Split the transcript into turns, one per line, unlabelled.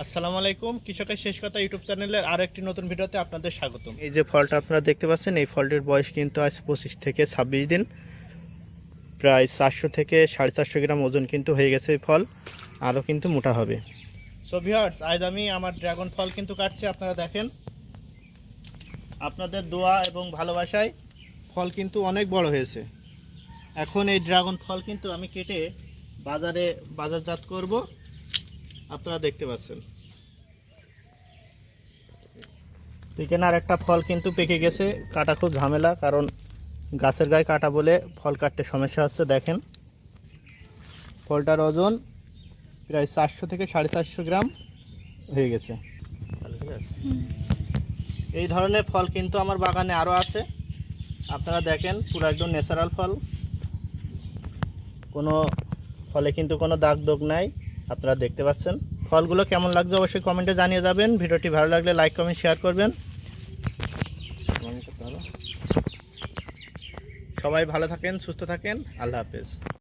আসসালামু আলাইকুম, কৃষকের শেষ কথা ইউটিউব চ্যানেলের আরও একটি নতুন ভিডিওতে আপনাদের স্বাগতম। এই যে ফলটা আপনারা দেখতে পাচ্ছেন, এই ফলটির বয়স কিন্তু আজ 25 থেকে 26 দিন, প্রায় 400 থেকে 450 গ্রাম ওজন কিন্তু হয়ে গেছে। এই ফল আরও কিন্তু মোটা হবে। সো ভিউয়ার্স, আজ আমি আমার ড্রাগন ফল কিন্তু কাটছি। আপনারা দেখেন, আপনাদের দোয়া এবং ভালোবাসায় ফল কিন্তু অনেক বড় হয়েছে। এখন এই ড্রাগন ফল কিন্তু আমি কেটে বাজারজাত করব। আপনারা দেখতে পাচ্ছেন, এখানে আর একটা ফল কিন্তু পেকে গেছে। কাটা খুব ঝামেলা, কারণ গাছের গায়ে কাটা বলে ফল কাটতে সমস্যা হচ্ছে। দেখেন, ফলটার ওজন প্রায় 400 থেকে 450 গ্রাম হয়ে গেছে। এই ধরনের ফল কিন্তু আমার বাগানে আরও আছে। আপনারা দেখেন, পুরো একদম ন্যাচারাল ফল, কোনো ফলে কিন্তু কোনো দাগ দোগ নাই। আপনারা দেখতে পাচ্ছেন ফলগুলো কেমন লাগছে অবশ্যই কমেন্টে জানিয়ে যাবেন। ভিডিওটি ভালো লাগলে লাইক কমেন্ট শেয়ার করবেন। সবাই ভালো থাকেন, সুস্থ থাকেন। আল্লাহ হাফেজ।